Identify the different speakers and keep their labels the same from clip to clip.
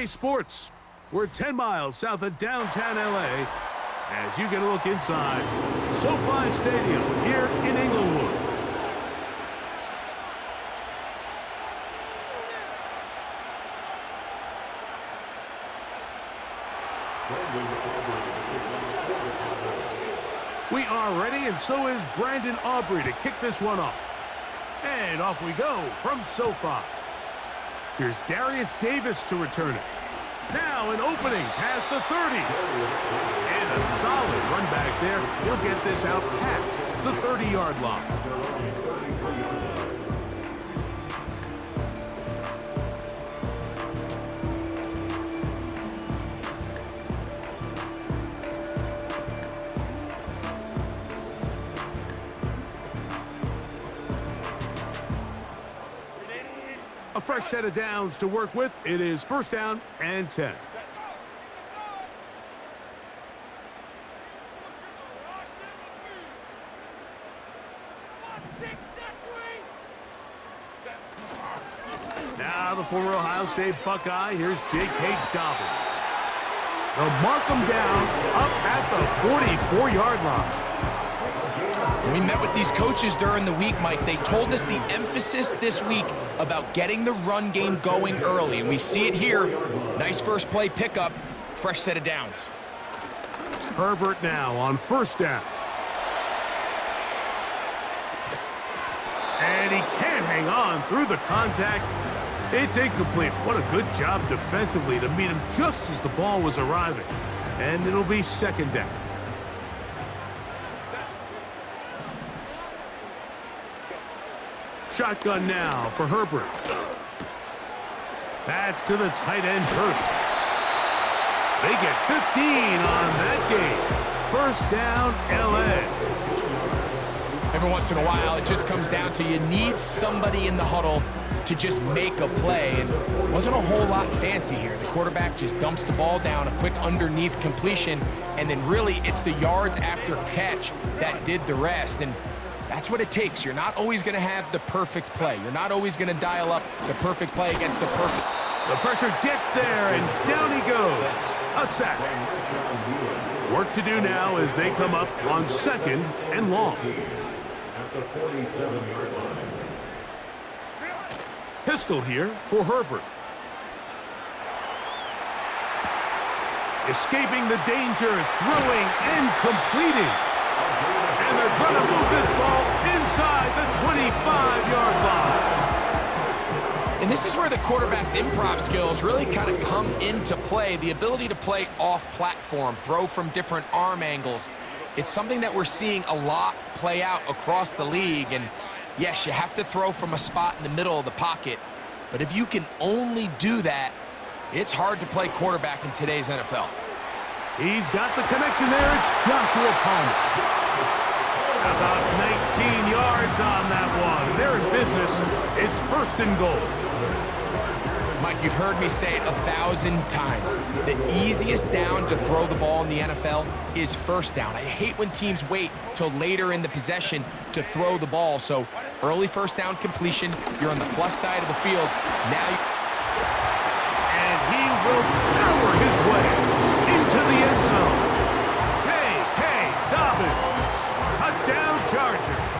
Speaker 1: LA sports. We're 10 miles south of downtown LA as you get a look inside SoFi Stadium here in Inglewood. We are ready, and so is Brandon Aubrey to kick this one off. And off we go from SoFi. Here's Darius Davis to return it. Now an opening past the 30. And a solid run back there. He'll get this out past the 30-yard line. A fresh set of downs to work with. It is first down and 10. Now the former Ohio State Buckeye. Here's J.K. Dobbins. They'll mark him down up at the 44-yard line.
Speaker 2: We met with these coaches during the week, Mike. They told us the emphasis this week about getting the run game going early, and we see it here. Nice first play pickup, fresh set of downs.
Speaker 1: Herbert now on first down. And he can't hang on through the contact. It's incomplete. What a good job defensively to meet him just as the ball was arriving. And it'll be second down. Shotgun now for Herbert. That's to the tight end Hurst. They get 15 on that game. First down, LA.
Speaker 2: Every once in a while, it just comes down to you need somebody in the huddle to just make a play. And it wasn't a whole lot fancy here. The quarterback just dumps the ball down, a quick underneath completion, and then really it's the yards after catch that did the rest. And that's what it takes. You're not always going to have the perfect play. You're not always going to dial up the perfect play against the perfect.
Speaker 1: The pressure gets there, and down he goes. A sack. Work to do now as they come up on second and long. Pistol here for Herbert. Escaping the danger, throwing and completing. And they're going to move this ball inside the 25-yard line.
Speaker 2: And this is where the quarterback's improv skills really kind of come into play. The ability to play off-platform, throw from different arm angles. It's something that we're seeing a lot play out across the league. And yes, you have to throw from a spot in the middle of the pocket. But if you can only do that, it's hard to play quarterback in today's NFL.
Speaker 1: He's got the connection there. It's Joshua Palmer. About 19 yards on that one. They're in business. It's first and goal.
Speaker 2: Mike, you've heard me say it 1,000 times. The easiest down to throw the ball in the NFL is first down. I hate when teams wait till later in the possession to throw the ball. So early first down completion, you're on the plus side of the field.
Speaker 1: And he will power his way into the end zone. J.K. Dobbins. Touchdown Chargers.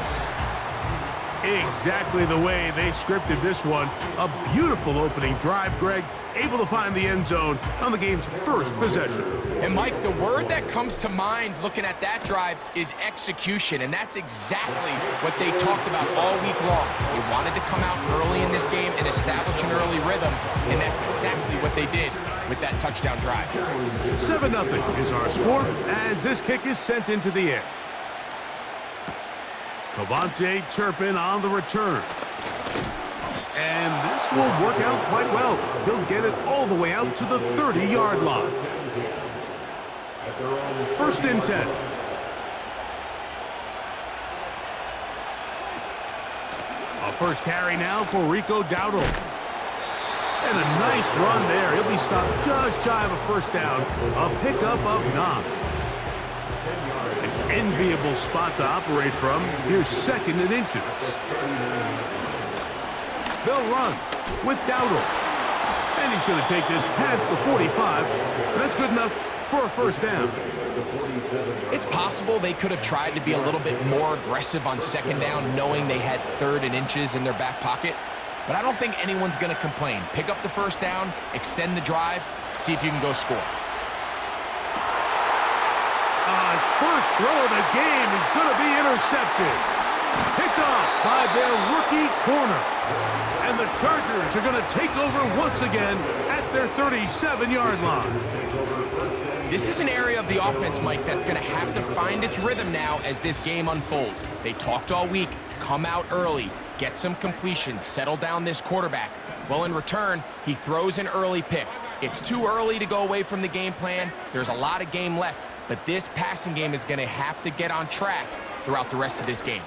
Speaker 1: Exactly the way they scripted this one. A beautiful opening drive, Greg. Able to find the end zone on the game's first possession.
Speaker 2: And Mike, the word that comes to mind looking at that drive is execution, and that's exactly what they talked about all week long. They wanted to come out early in this game and establish an early rhythm, and that's exactly what they did with that touchdown drive.
Speaker 1: 7-0 is our score as this kick is sent into the air. Cavante Turpin on the return. And this will work out quite well. He'll get it all the way out to the 30-yard line. First and 10. A first carry now for Rico Dowdle. And a nice run there. He'll be stopped just shy of a first down. A pickup of 9. An enviable spot to operate from. Here's second and inches. They'll run with Dowdle. And he's going to take this past the 45. That's good enough for a first down.
Speaker 2: It's possible they could have tried to be a little bit more aggressive on second down, knowing they had 3rd and inches in their back pocket. But I don't think anyone's going to complain. Pick up the first down, extend the drive, see if you can go score.
Speaker 1: His first throw of the game is going to be intercepted. Picked off by their rookie corner. And the Chargers are going to take over once again at their 37-yard line.
Speaker 2: This is an area of the offense, Mike, that's going to have to find its rhythm now as this game unfolds. They talked all week, come out early, get some completions, settle down this quarterback. Well, in return, he throws an early pick. It's too early to go away from the game plan. There's a lot of game left, but this passing game is going to have to get on track throughout the rest of this game.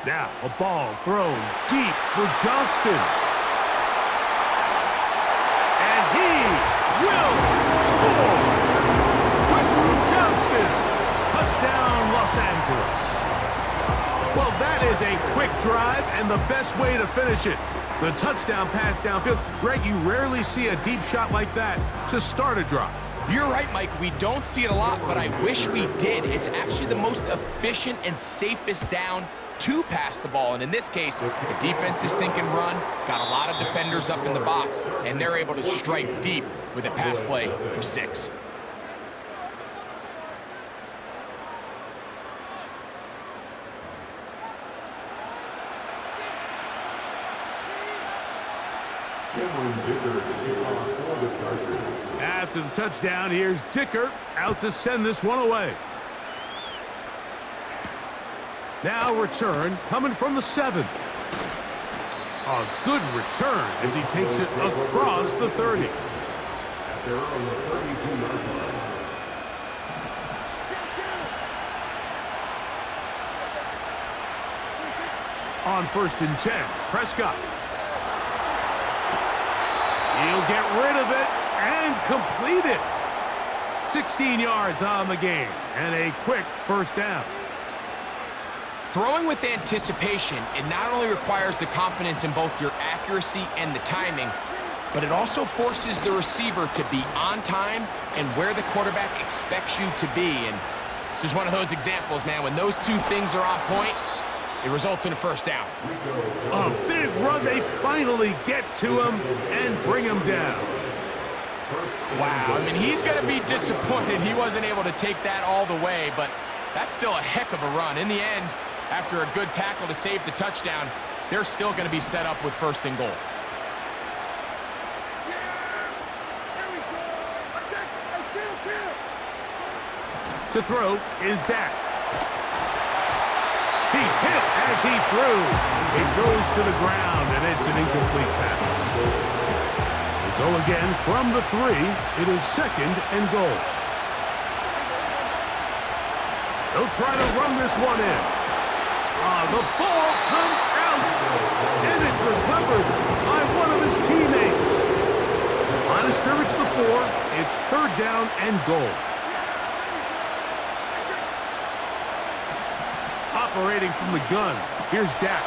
Speaker 1: Now, a ball thrown deep for Johnston. And he will score. Quentin Johnston. Touchdown, Los Angeles. Well, that is a quick drive and the best way to finish it. The touchdown pass downfield. Greg, you rarely see a deep shot like that to start a drive.
Speaker 2: You're right, Mike. We don't see it a lot, but I wish we did. It's actually the most efficient and safest down to pass the ball. And in this case, the defense is thinking run, got a lot of defenders up in the box, and they're able to strike deep with a pass play for 6.
Speaker 1: After the touchdown, here's Dicker out to send this one away. Now return coming from the 7. A good return as he takes it across the 30. On 1st and 10, Prescott. He'll get rid of it and complete it. 16 yards on the game and a quick first down.
Speaker 2: Throwing with anticipation, it not only requires the confidence in both your accuracy and the timing, but it also forces the receiver to be on time and where the quarterback expects you to be. And this is one of those examples, man. When those two things are on point, it results in a first down.
Speaker 1: A big run. They finally get to him and bring him down.
Speaker 2: Wow, I mean, he's going to be disappointed he wasn't able to take that all the way, but that's still a heck of a run. In the end, after a good tackle to save the touchdown, they're still going to be set up with 1st and goal.
Speaker 1: To throw is Dak. He's hit as he threw. It goes to the ground, and it's an incomplete pass. They go again from the 3. It is 2nd and goal. They'll try to run this one in. The ball comes out, and it's recovered by one of his teammates. Line of scrimmage the 4. It's 3rd down and goal. Operating from the gun, here's Dak.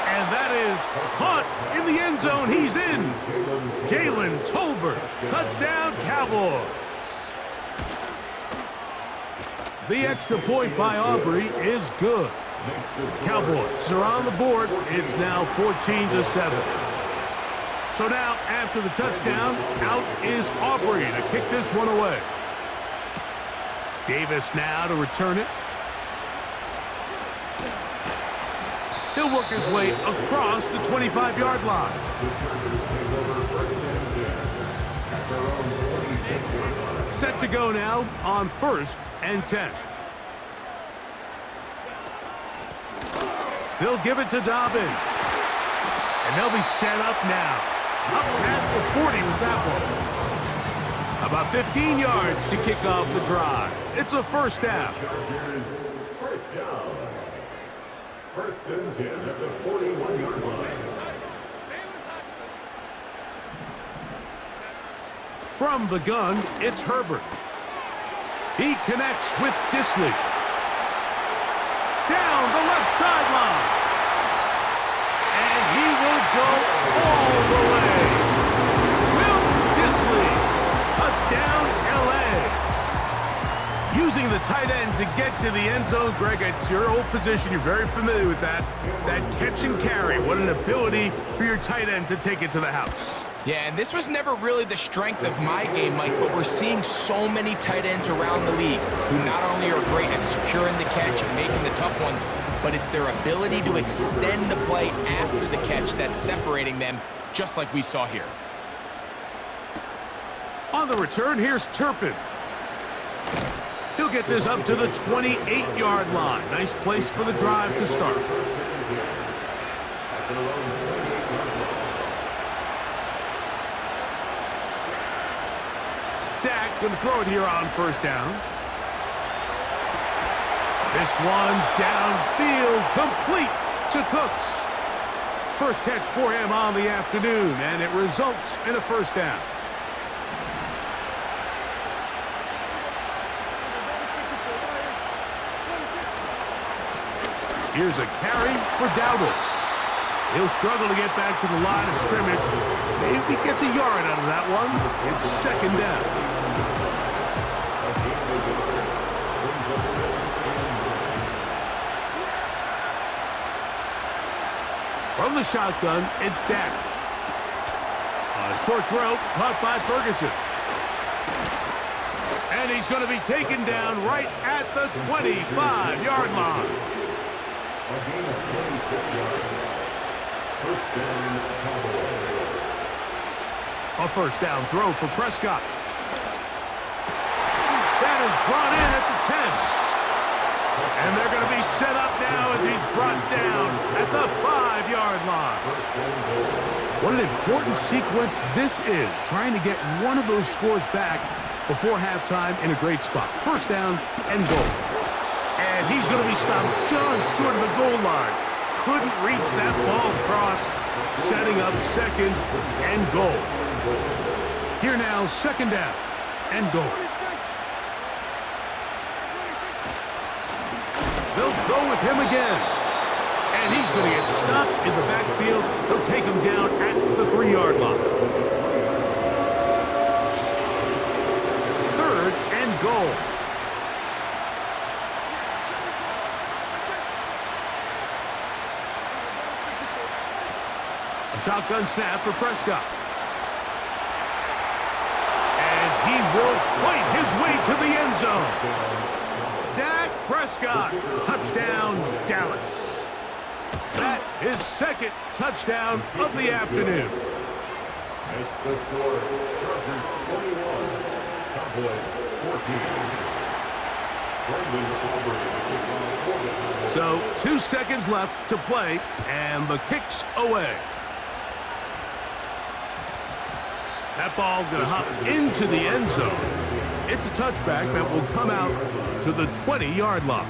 Speaker 1: And that is caught in the end zone. He's in. Jayden Tolbert, touchdown Cowboys. The extra point by Aubrey is good. Cowboys are on the board. It's now 14-7. So now, after the touchdown, out is Aubrey to kick this one away. Davis now to return it. He'll work his way across the 25-yard line. Set to go now on 1st and 10. They'll give it to Dobbins. And they'll be set up now. Up past the 40 with that one. About 15 yards to kick off the drive. It's a first down.
Speaker 3: First down. 1st and 10 at the 41-yard line.
Speaker 1: From the gun, it's Herbert. He connects with Disley. Down the left sideline. And he will go all the way. Will the tight end to get to the end zone. Greg, it's your old position. You're very familiar with that. That catch and carry. What an ability for your tight end to take it to the house.
Speaker 2: Yeah, and this was never really the strength of my game, Mike, but we're seeing so many tight ends around the league who not only are great at securing the catch and making the tough ones, but it's their ability to extend the play after the catch that's separating them, just like we saw here.
Speaker 1: On the return, here's Turpin. He'll get this up to the 28-yard line. Nice place for the drive to start. Dak going to throw it here on first down. This one downfield, complete to Cooks. First catch for him on the afternoon, and it results in a first down. Here's a carry for Dowdle. He'll struggle to get back to the line of scrimmage. Maybe gets a yard out of that one. It's second down. From the shotgun, it's Dak. A short throw caught by Ferguson. And he's going to be taken down right at the 25-yard line.
Speaker 3: A gain of 26 yards. First down, Cowboys.
Speaker 1: A first down throw for Prescott. That is brought in at the 10. And they're going to be set up now as he's brought down at the 5-yard line. What an important sequence this is, trying to get one of those scores back before halftime in a great spot. First down and goal. And he's going to be stopped just short of the goal line. Couldn't reach that ball across, setting up second and goal. Here now, second down and goal. They'll go with him again. And he's going to get stopped in the backfield. They'll take him down at the 3-yard line. Third and goal. A shotgun snap for Prescott. And he will fight his way to the end zone. Dak Prescott, touchdown, Dallas. That is second touchdown of the afternoon.
Speaker 3: It's the score. Chargers 21, Cowboys 14.
Speaker 1: So 2 seconds left to play, and the kick's away. That ball going to hop into the end zone. It's a touchback that will come out to the 20-yard line.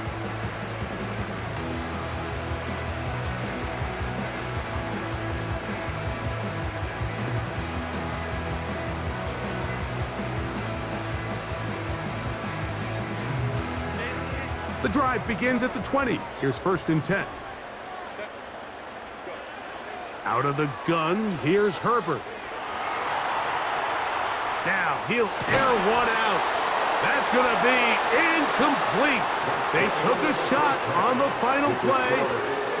Speaker 1: The drive begins at the 20. Here's first and 10. Out of the gun, here's Herbert. Now he'll air one out. That's going to be incomplete. They took a shot on the final play.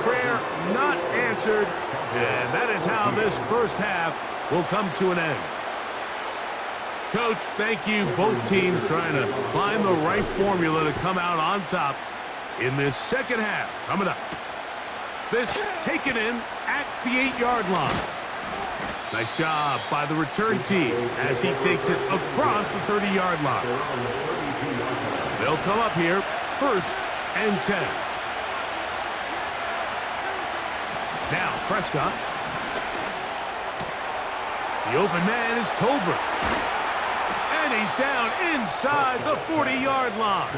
Speaker 1: Prayer not answered. And that is how this first half will come to an end. Coach, thank you. Both teams trying to find the right formula to come out on top in this second half. Coming up. This taken in at the 8-yard line. Nice job by the return team as he takes it across the 30-yard line. They'll come up here, first and 10. Now Prescott. The open man is Tolbert. And he's down inside the 40-yard line.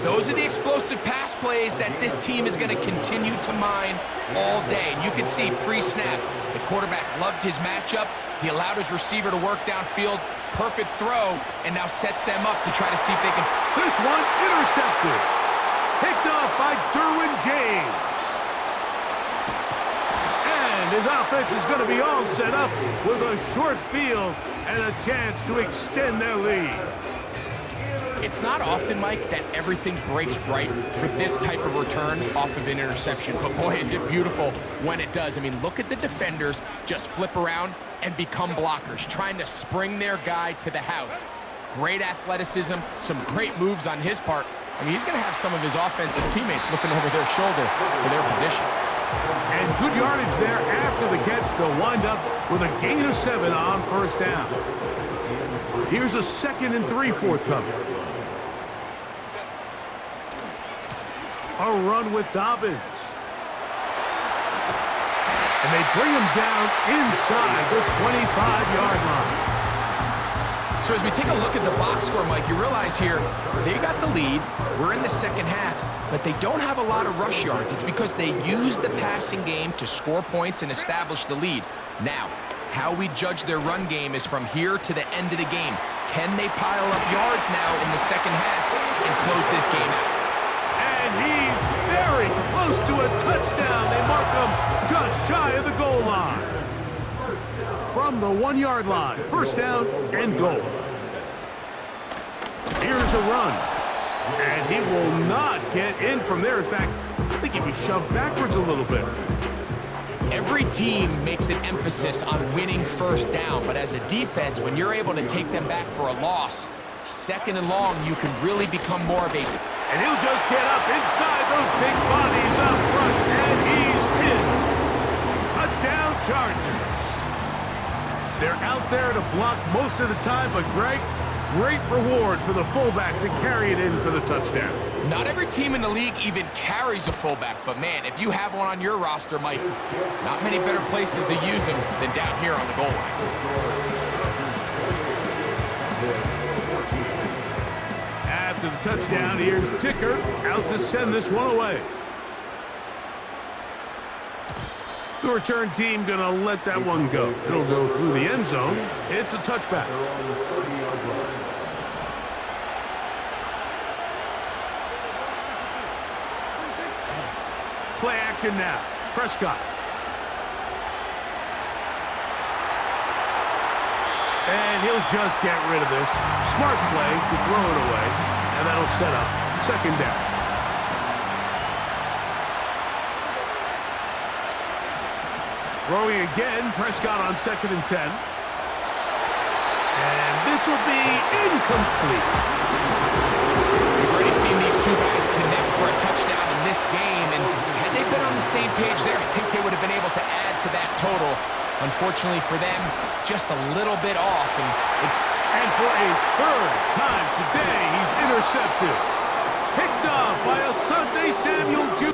Speaker 2: Those are the explosive pass plays that this team is going to continue to mine all day. And you can see pre-snap, the quarterback loved his matchup. He allowed his receiver to work downfield. Perfect throw, and now sets them up to try to see if they can.
Speaker 1: This one intercepted. Picked off by Derwin James. And his offense is going to be all set up with a short field and a chance to extend their lead.
Speaker 2: It's not often, Mike, that everything breaks right for this type of return off of an interception. But boy, is it beautiful when it does. I mean, look at the defenders just flip around and become blockers, trying to spring their guy to the house. Great athleticism, some great moves on his part. I mean, he's going to have some of his offensive teammates looking over their shoulder for their position.
Speaker 1: And good yardage there after the catch. They'll wind up with a gain of 7 on first down. Here's a 2nd and 3 forthcoming. A run with Dobbins. And they bring him down inside the 25-yard line.
Speaker 2: So as we take a look at the box score, Mike, you realize here they got the lead. We're in the second half, but they don't have a lot of rush yards. It's because they use the passing game to score points and establish the lead. Now, how we judge their run game is from here to the end of the game. Can they pile up yards now in the second half and close this game out?
Speaker 1: And he's very close to a touchdown. They mark him just shy of the goal line. From the 1-yard line, first down and goal. Here's a run. And he will not get in from there. In fact, I think he was shoved backwards a little bit.
Speaker 2: Every team makes an emphasis on winning first down, but as a defense, when you're able to take them back for a loss, 2nd and long, you can really become more of a...
Speaker 1: And he'll just get up inside those big bodies up front, and he's in. Touchdown Chargers. They're out there to block most of the time, but Greg, great reward for the fullback to carry it in for the touchdown.
Speaker 2: Not every team in the league even carries a fullback, but man, if you have one on your roster, Mike, not many better places to use him than down here on the goal line.
Speaker 1: After the touchdown, here's Ticker out to send this one away. The return team gonna let that one go. It'll go through the end zone. It's a touchback. Play action now. Prescott. And he'll just get rid of this. Smart play to throw it away. And that'll set up 2nd down. Throwing again, Prescott on 2nd and 10. And this will be incomplete.
Speaker 2: We've already seen these two guys connect for a touchdown in this game, and had they been on the same page there, I think they would have been able to add to that total. Unfortunately for them, just a little bit off.
Speaker 1: And for a 3rd time today, he's intercepted. Picked off by Asante Samuel Jr.